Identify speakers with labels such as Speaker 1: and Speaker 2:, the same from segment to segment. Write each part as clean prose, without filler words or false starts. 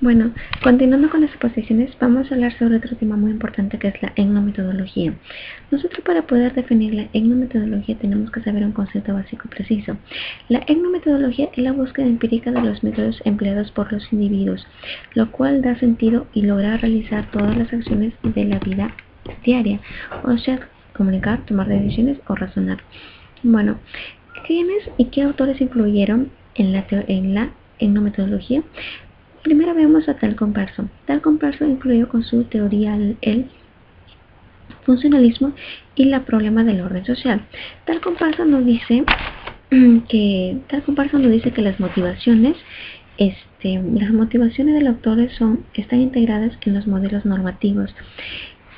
Speaker 1: Bueno, continuando con las exposiciones, vamos a hablar sobre otro tema muy importante que es la etnometodología. Nosotros para poder definir la etnometodología tenemos que saber un concepto básico preciso. La etnometodología es la búsqueda empírica de los métodos empleados por los individuos, lo cual da sentido y logra realizar todas las acciones de la vida diaria, o sea, comunicar, tomar decisiones o razonar. Bueno, ¿quiénes y qué autores influyeron en la etnometodología? Primero vemos a Tal Comparso. Tal Comparso influyó con su teoría el funcionalismo y la problema del orden social. Tal Comparso nos dice que las motivaciones del autor están integradas en los modelos normativos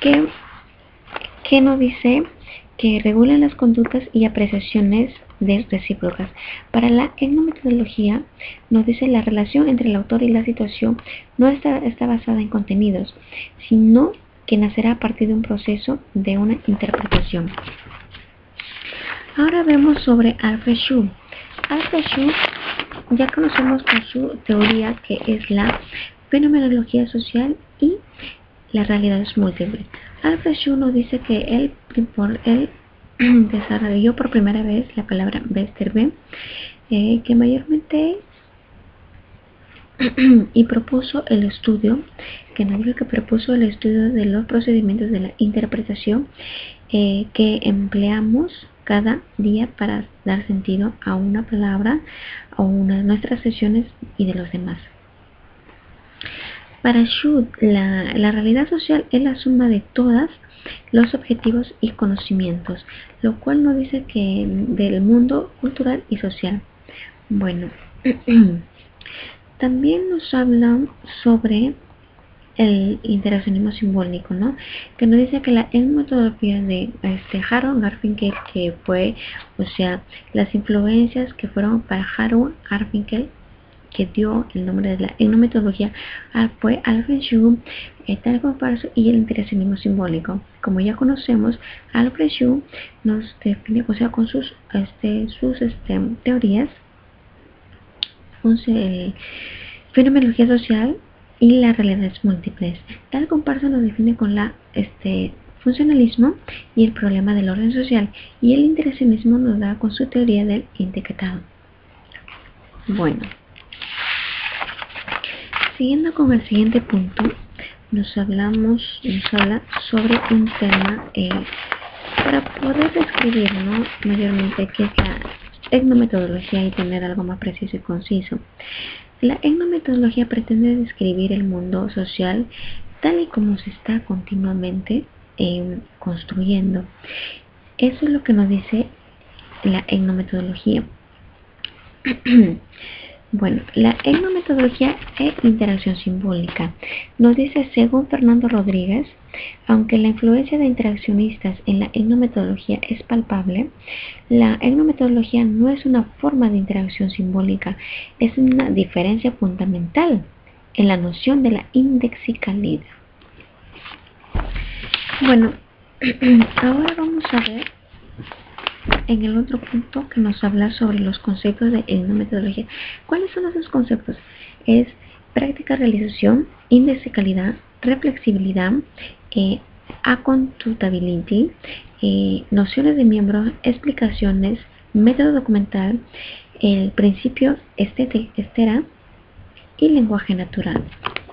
Speaker 1: que nos dice que regulan las conductas y apreciaciones recíprocas. Para la etnometodología nos dice la relación entre el autor y la situación no está basada en contenidos, sino que nacerá a partir de un proceso de una interpretación. Ahora vemos sobre Alfred Schuh. Alfred Schuh ya conocemos por su teoría que es la fenomenología social y las realidades múltiples. Alfred Schuh nos dice que él desarrolló por primera vez la palabra Westerwelle, que mayormente y propuso el estudio de los procedimientos de la interpretación que empleamos cada día para dar sentido a una palabra o una de nuestras sesiones y de los demás. Para Schuh, la realidad social es la suma de todos los objetivos y conocimientos, lo cual nos dice que del mundo cultural y social. Bueno, también nos hablan sobre el interaccionismo simbólico, ¿no? Que nos dice que la metodología de Harold Garfinkel, que fue, las influencias que fueron para Harold Garfinkel, que dio el nombre de la etnometodología, fue Alfred Schuh, Tal Comparso y el interaccionismo simbólico. Como ya conocemos, Alfred Schuh nos define, con sus teorías, fenomenología social y las realidades múltiples. Tal Comparso nos define con la funcionalismo y el problema del orden social, y el interaccionismo nos da con su teoría del etiquetado. Bueno, siguiendo con el siguiente punto, nos habla sobre un tema para poder describir, ¿no?, mayormente qué es la etnometodología y tener algo más preciso y conciso. La etnometodología pretende describir el mundo social tal y como se está continuamente construyendo. Eso es lo que nos dice la etnometodología. Bueno, la etnometodología es interacción simbólica. Nos dice, según Fernando Rodríguez, aunque la influencia de interaccionistas en la etnometodología es palpable, la etnometodología no es una forma de interacción simbólica, es una diferencia fundamental en la noción de la indexicalidad. Bueno, ahora vamos a ver en el otro punto que nos habla sobre los conceptos de etnometodología. ¿Cuáles son esos conceptos? Es práctica, realización, indexicalidad, reflexibilidad, accountability, nociones de miembros, explicaciones, método documental, el principio estera y lenguaje natural.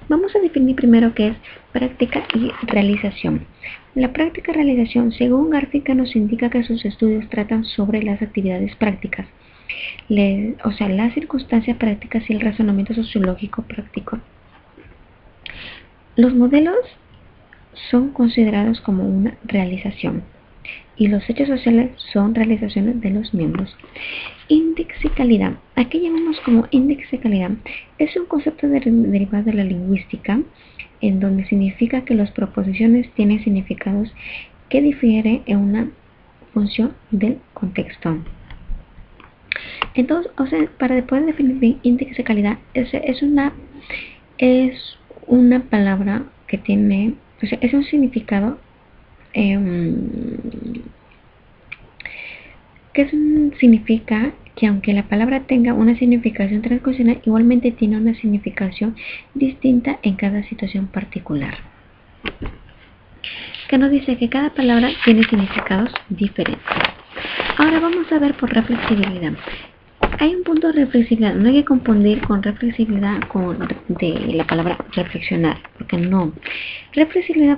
Speaker 1: Vamos a definir primero qué es práctica y realización. La práctica y realización, según Garfinkel, nos indica que sus estudios tratan sobre las actividades prácticas, las circunstancias prácticas y el razonamiento sociológico práctico. Los modelos son considerados como una realización y los hechos sociales son realizaciones de los miembros. Indexicalidad. Aquí llamamos como indexicalidad. Es un concepto derivado de la lingüística, en donde significa que las proposiciones tienen significados que difieren en una función del contexto. Entonces, para poder definir bien indexicalidad, es una palabra que tiene, es un significado que significa que aunque la palabra tenga una significación transcultural, igualmente tiene una significación distinta en cada situación particular. Que nos dice que cada palabra tiene significados diferentes. Ahora vamos a ver por reflexibilidad. Hay un punto de reflexibilidad, no hay que confundir con reflexibilidad de la palabra reflexionar, porque no. Reflexibilidad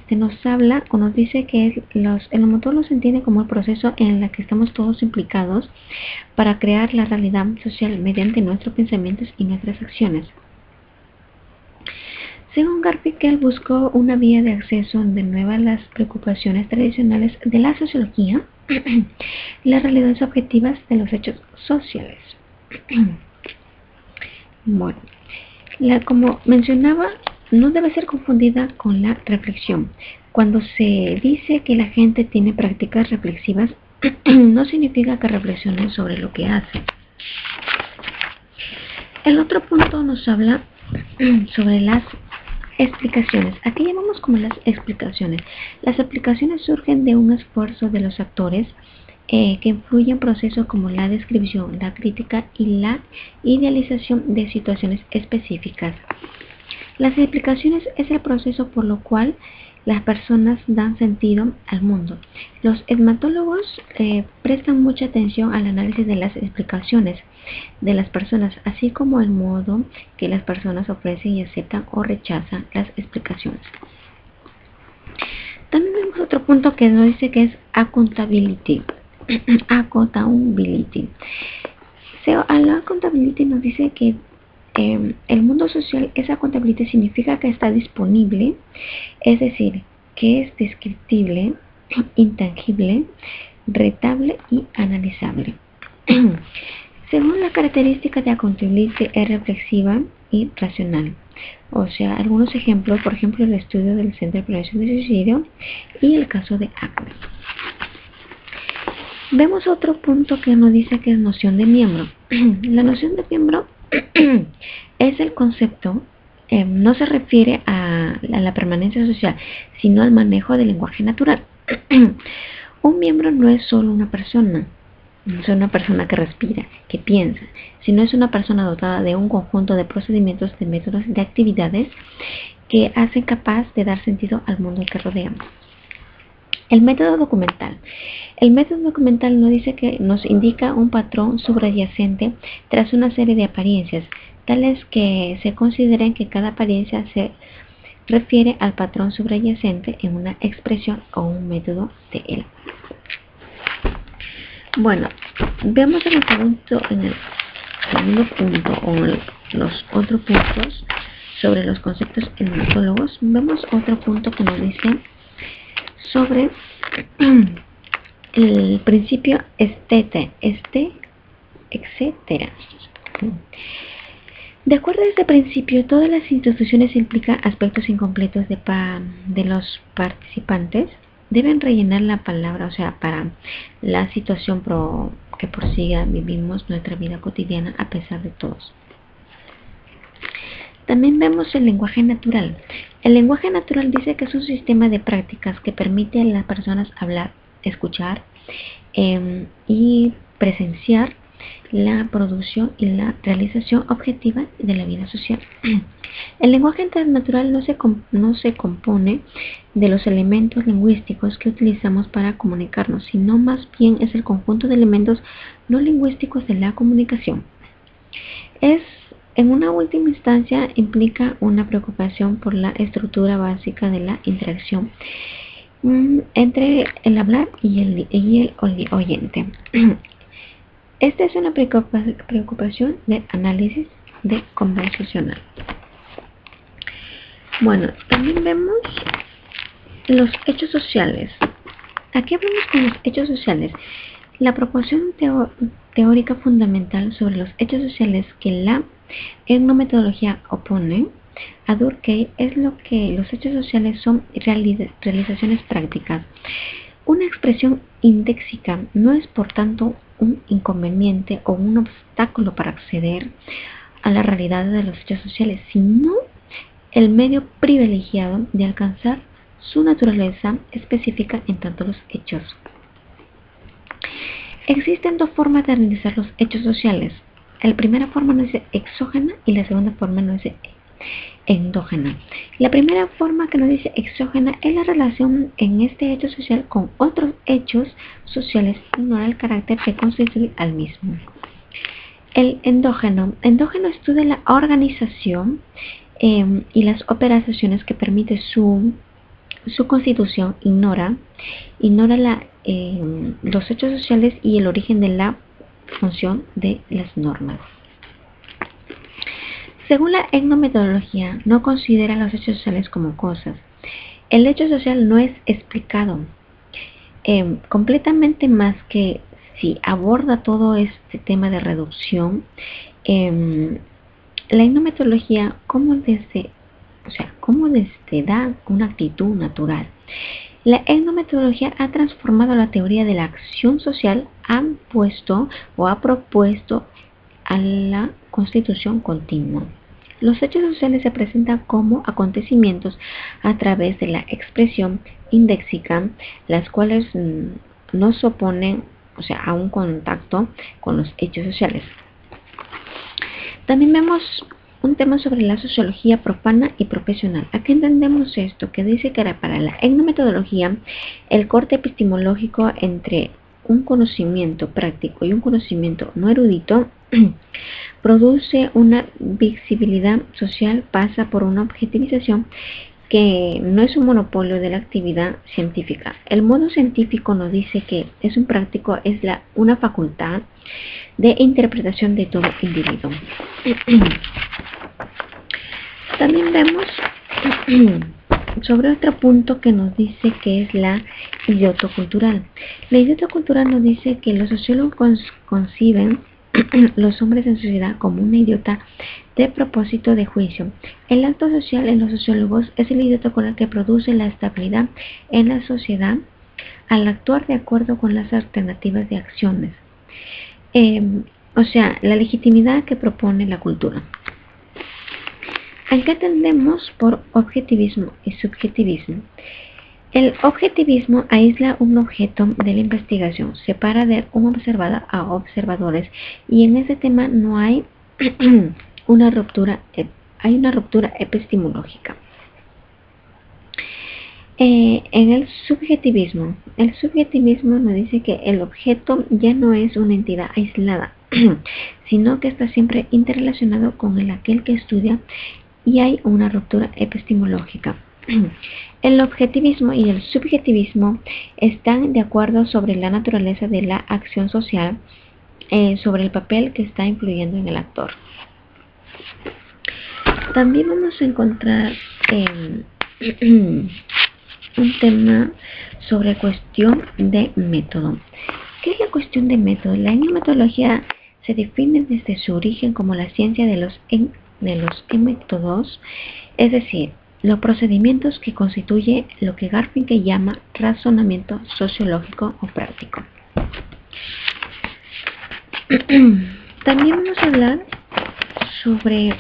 Speaker 1: nos habla o nos dice que el motor se entiende como el proceso en el que estamos todos implicados para crear la realidad social mediante nuestros pensamientos y nuestras acciones. Según Garfinkel, buscó una vía de acceso de nuevo a las preocupaciones tradicionales de la sociología, las realidades objetivas de los hechos sociales. Bueno, como mencionaba, no debe ser confundida con la reflexión. Cuando se dice que la gente tiene prácticas reflexivas, no significa que reflexione sobre lo que hace. El otro punto nos habla sobre las explicaciones. Aquí llamamos como las explicaciones. Las explicaciones surgen de un esfuerzo de los actores que influyen en procesos como la descripción, la crítica y la idealización de situaciones específicas. Las explicaciones es el proceso por lo cual las personas dan sentido al mundo. Los etnólogos prestan mucha atención al análisis de las explicaciones de las personas, así como el modo que las personas ofrecen y aceptan o rechazan las explicaciones. También vemos otro punto que nos dice que es accountability. Accountability. La accountability nos dice que el mundo social, esa accountability significa que está disponible, es decir, que es descriptible, intangible, retable y analizable. Según la característica de accountability, es reflexiva y racional. O sea, algunos ejemplos, por ejemplo, el estudio del Centro de Prevención de Suicidio y el caso de Acme. Vemos otro punto que nos dice que es noción de miembro. La noción de miembro es el concepto, no se refiere a la permanencia social, sino al manejo del lenguaje natural. Un miembro no es solo una persona, no es una persona que respira, que piensa, sino es una persona dotada de un conjunto de procedimientos, de métodos, de actividades que hacen capaz de dar sentido al mundo que rodea. El método documental. El método documental nos indica un patrón subyacente tras una serie de apariencias, tales que se consideren que cada apariencia se refiere al patrón subyacente en una expresión o un método de él. Bueno, veamos en el segundo punto o los otros puntos sobre los conceptos etnólogos. Vemos otro punto que nos dice sobre el principio etcétera. De acuerdo a este principio, todas las instituciones implican aspectos incompletos de los participantes. Deben rellenar la palabra, o sea, para la situación que prosiga, vivimos nuestra vida cotidiana a pesar de todos. También vemos el lenguaje natural. El lenguaje natural dice que es un sistema de prácticas que permite a las personas hablar, escuchar y presenciar la producción y la realización objetiva de la vida social. El lenguaje natural no se compone de los elementos lingüísticos que utilizamos para comunicarnos, sino más bien es el conjunto de elementos no lingüísticos de la comunicación. En una última instancia, implica una preocupación por la estructura básica de la interacción entre el hablar y el oyente. Esta es una preocupación de análisis conversacional. Bueno, también vemos los hechos sociales. Aquí hablamos con los hechos sociales. La proposición teórica fundamental sobre los hechos sociales que la etnometodología opone a Durkheim es lo que los hechos sociales son realizaciones prácticas. Una expresión indéxica no es, por tanto, un inconveniente o un obstáculo para acceder a la realidad de los hechos sociales, sino el medio privilegiado de alcanzar su naturaleza específica en tanto los hechos. Existen dos formas de analizar los hechos sociales. La primera forma nos dice exógena y la segunda forma nos dice endógena. La primera forma que nos dice exógena es la relación en este hecho social con otros hechos sociales, ignora el carácter que constituye al mismo. El endógeno estudia la organización y las operaciones que permite su constitución, ignora los hechos sociales y el origen de la función de las normas. Según la etnometodología, no considera los hechos sociales como cosas. El hecho social no es explicado completamente más que si aborda todo este tema de reducción. La etnometodología como desde da una actitud natural. La etnometodología ha transformado la teoría de la acción social, ha propuesto a la constitución continua. Los hechos sociales se presentan como acontecimientos a través de la expresión indéxica, las cuales no se oponen a un contacto con los hechos sociales. También vemos un tema sobre la sociología profana y profesional. Aquí entendemos esto, que dice que para la etnometodología el corte epistemológico entre un conocimiento práctico y un conocimiento no erudito produce una visibilidad social, pasa por una objetivización que no es un monopolio de la actividad científica. El modo científico nos dice que es un práctico, es una facultad de interpretación de todo individuo. También vemos sobre otro punto que nos dice que es la idioto-cultural. La idioto-cultural nos dice que los sociólogos conciben los hombres en sociedad como una idiota de propósito de juicio. El acto social en los sociólogos es el idiota con el que produce la estabilidad en la sociedad al actuar de acuerdo con las alternativas de acciones. La legitimidad que propone la cultura. ¿A qué atendemos por objetivismo y subjetivismo? El objetivismo aísla un objeto de la investigación, separa de un observador a observadores, y en ese tema no hay una ruptura epistemológica. En el subjetivismo nos dice que el objeto ya no es una entidad aislada, sino que está siempre interrelacionado con aquel que estudia, y hay una ruptura epistemológica. El objetivismo y el subjetivismo están de acuerdo sobre la naturaleza de la acción social, sobre el papel que está influyendo en el actor. También vamos a encontrar un tema sobre cuestión de método. ¿Qué es la cuestión de método? La etnometodología se define desde su origen como la ciencia de los métodos, es decir, los procedimientos que constituye lo que Garfinkel llama razonamiento sociológico o práctico. También vamos a hablar sobre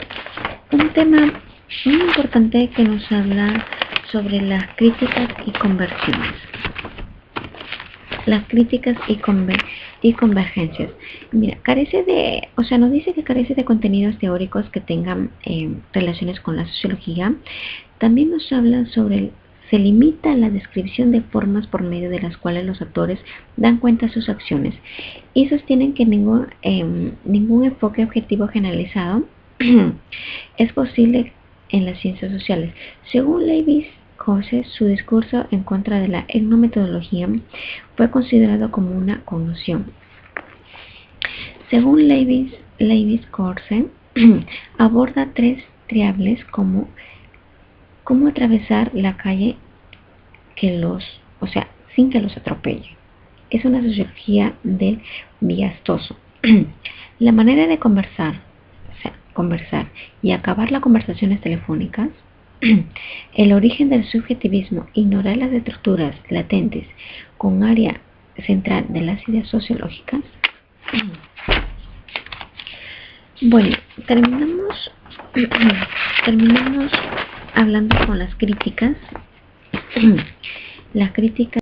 Speaker 1: un tema muy importante que nos habla sobre las críticas y conversiones. Las críticas y convergencias. Mira, nos dice que carece de contenidos teóricos que tengan relaciones con la sociología. También nos habla se limita la descripción de formas por medio de las cuales los actores dan cuenta de sus acciones, y sostienen que ningún enfoque objetivo generalizado es posible en las ciencias sociales. Según Lévi-Strauss, su discurso en contra de la etnometodología fue considerado como una conmoción. Según Lévi-Strauss, aborda tres triables como cómo atravesar la calle sin que los atropelle. Es una sociología del viastoso. La manera de conversar y acabar las conversaciones telefónicas, el origen del subjetivismo, ignorar las estructuras latentes con área central de las ideas sociológicas. Bueno, terminamos hablando con las críticas. Las críticas